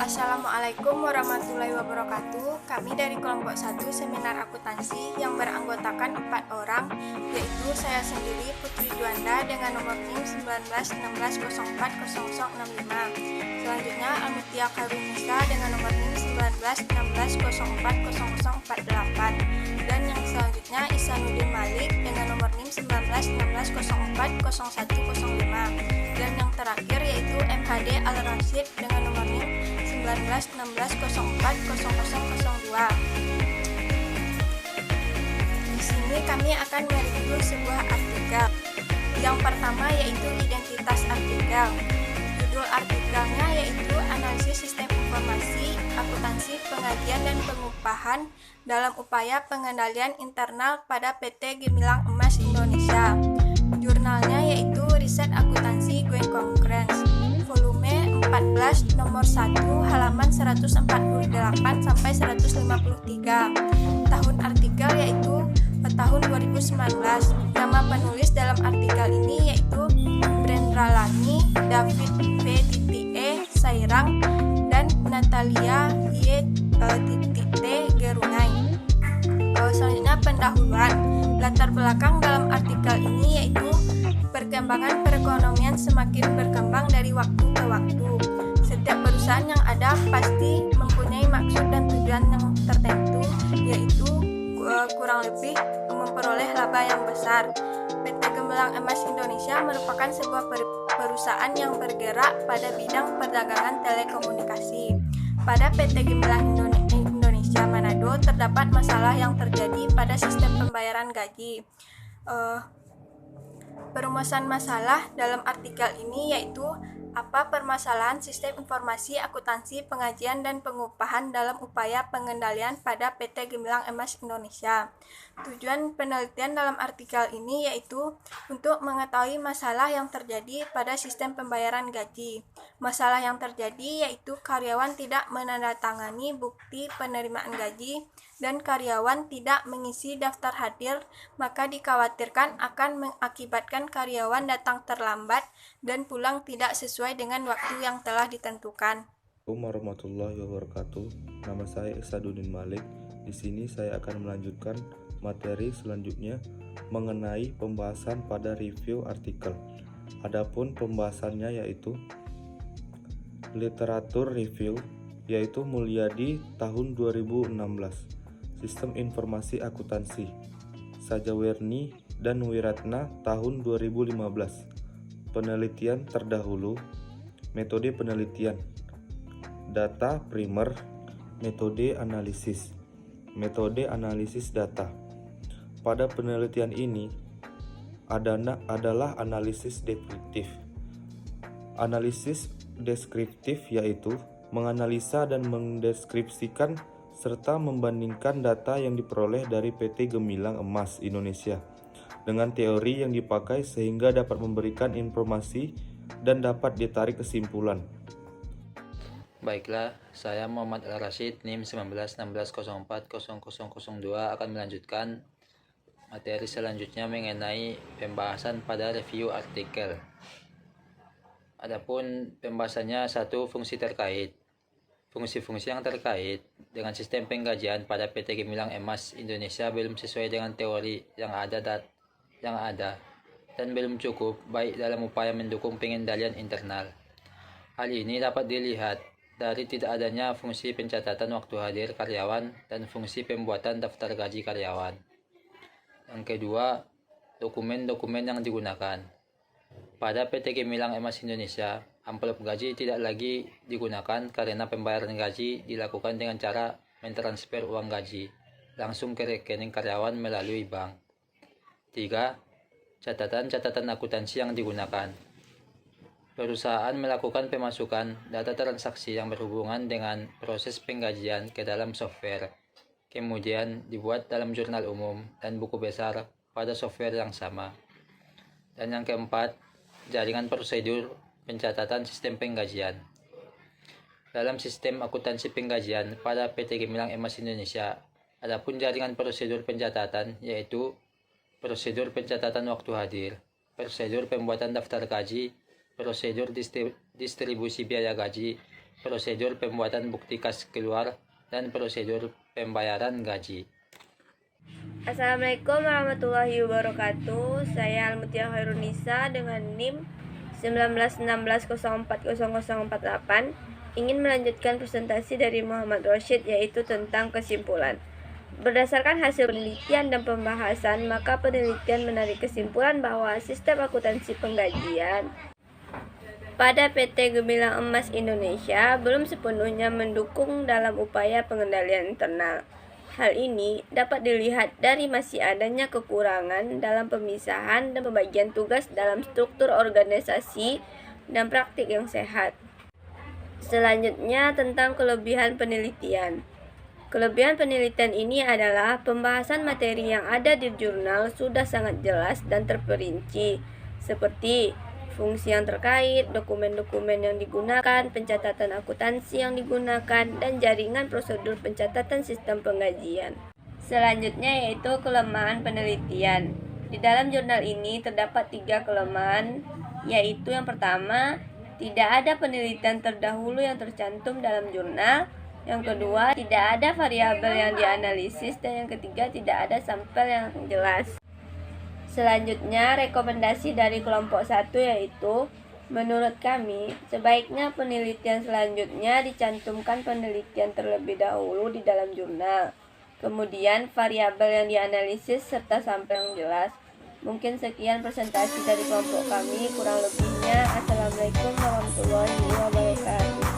Assalamualaikum warahmatullahi wabarakatuh. Kami dari kelompok 1 seminar akuntansi yang beranggotakan 4 orang, yaitu saya sendiri Putri Juanda dengan nomor NIM 1916040065. Selanjutnya Amutia Karunisa dengan nomor NIM 1916040048. Dan yang selanjutnya Isanuddin Malik dengan nomor NIM 1916040105. Dan yang terakhir yaitu MHD Al-Rasyid dengan nomor NIM 1916040002. Di sini kami akan mereview sebuah artikel. Yang pertama yaitu identitas artikel. Judul artikelnya yaitu Analisis Sistem Informasi, Akuntansi, Pengajian dan Pengupahan dalam Upaya Pengendalian Internal pada PT Gemilang Emas Indonesia. Jurnalnya yaitu Riset Akuntansi Going Concurrence, volume 14 nomor 1 halaman 148 sampai 153. Tahun artikel yaitu tahun 2019. Nama penulis dalam artikel ini yaitu Brendralani, David V.E. Sairang, dan Natalia Y.T. Gerungai. Selanjutnya pendahuluan. Latar belakang dalam artikel ini yaitu perkembangan perekonomian semakin berkembang dari waktu ke waktu. Setiap perusahaan yang ada pasti mempunyai maksud dan tujuan yang tertentu, yaitu kurang lebih memperoleh laba yang besar. PT Gemilang Emas Indonesia merupakan sebuah perusahaan yang bergerak pada bidang perdagangan telekomunikasi. Pada PT Gemilang Indonesia Manado terdapat masalah yang terjadi pada sistem pembayaran gaji. Perumusan masalah dalam artikel ini yaitu apa permasalahan sistem informasi akuntansi pengajian dan pengupahan dalam upaya pengendalian pada PT Gemilang Emas Indonesia. Tujuan penelitian dalam artikel ini yaitu untuk mengetahui masalah yang terjadi pada sistem pembayaran gaji. Masalah yang terjadi yaitu karyawan tidak menandatangani bukti penerimaan gaji dan karyawan tidak mengisi daftar hadir, maka dikhawatirkan akan mengakibatkan karyawan datang terlambat dan pulang tidak sesuai dengan waktu yang telah ditentukan. Assalamualaikum warahmatullahi wabarakatuh. Nama saya Isanuddin Malik. Di sini saya akan melanjutkan materi selanjutnya mengenai pembahasan pada review artikel. Adapun pembahasannya yaitu literatur review, yaitu Mulyadi tahun 2016. Sistem Informasi Akuntansi, Sajawerni dan Wiratna tahun 2015. Penelitian terdahulu, metode penelitian, data primer, metode analisis data. Pada penelitian ini adalah analisis deskriptif. Analisis deskriptif yaitu menganalisa dan mendeskripsikan serta membandingkan data yang diperoleh dari PT Gemilang Emas Indonesia dengan teori yang dipakai sehingga dapat memberikan informasi dan dapat ditarik kesimpulan. Baiklah, saya Muhammad Al-Rasyid NIM 1916040002 akan melanjutkan materi selanjutnya mengenai pembahasan pada review artikel. Adapun pembahasannya satu fungsi terkait. Fungsi-fungsi yang terkait dengan sistem penggajian pada PT Gemilang Emas Indonesia belum sesuai dengan teori yang ada dan belum cukup baik dalam upaya mendukung pengendalian internal. Hal ini dapat dilihat dari tidak adanya fungsi pencatatan waktu hadir karyawan dan fungsi pembuatan daftar gaji karyawan. Yang kedua, dokumen-dokumen yang digunakan. Pada PT Gemilang Emas Indonesia, amplop gaji tidak lagi digunakan karena pembayaran gaji dilakukan dengan cara mentransfer uang gaji langsung ke rekening karyawan melalui bank. 3. Catatan-catatan akuntansi yang digunakan. Perusahaan melakukan pemasukan data transaksi yang berhubungan dengan proses penggajian ke dalam software, kemudian dibuat dalam jurnal umum dan buku besar pada software yang sama. Dan yang keempat, jaringan prosedur pencatatan sistem penggajian. Dalam sistem akuntansi penggajian pada PT Gemilang Emas Indonesia, adapun jaringan prosedur pencatatan yaitu prosedur pencatatan waktu hadir, prosedur pembuatan daftar gaji, prosedur distribusi biaya gaji, prosedur pembuatan bukti kas keluar, dan prosedur pembayaran gaji. Assalamualaikum warahmatullahi wabarakatuh. Saya Almutia Khairunisa dengan NIM 1916040048 ingin melanjutkan presentasi dari Muhammad Rosyid, yaitu tentang kesimpulan. Berdasarkan hasil penelitian dan pembahasan, maka penelitian menarik kesimpulan bahwa sistem akuntansi penggajian pada PT Gemilang Emas Indonesia belum sepenuhnya mendukung dalam upaya pengendalian internal. Hal ini dapat dilihat dari masih adanya kekurangan dalam pemisahan dan pembagian tugas dalam struktur organisasi dan praktik yang sehat. Selanjutnya tentang kelebihan penelitian. Kelebihan penelitian ini adalah pembahasan materi yang ada di jurnal sudah sangat jelas dan terperinci, seperti fungsi yang terkait, dokumen-dokumen yang digunakan, pencatatan akuntansi yang digunakan, dan jaringan prosedur pencatatan sistem penggajian. Selanjutnya yaitu kelemahan penelitian. Di dalam jurnal ini terdapat 3 kelemahan, yaitu yang pertama, tidak ada penelitian terdahulu yang tercantum dalam jurnal. Yang kedua, tidak ada variabel yang dianalisis, dan yang ketiga, tidak ada sampel yang jelas. Selanjutnya, rekomendasi dari kelompok 1 yaitu, menurut kami, sebaiknya penelitian selanjutnya dicantumkan penelitian terlebih dahulu di dalam jurnal. Kemudian, variabel yang dianalisis serta sampel yang jelas. Mungkin sekian presentasi dari kelompok kami, kurang lebihnya. Assalamualaikum warahmatullahi wabarakatuh.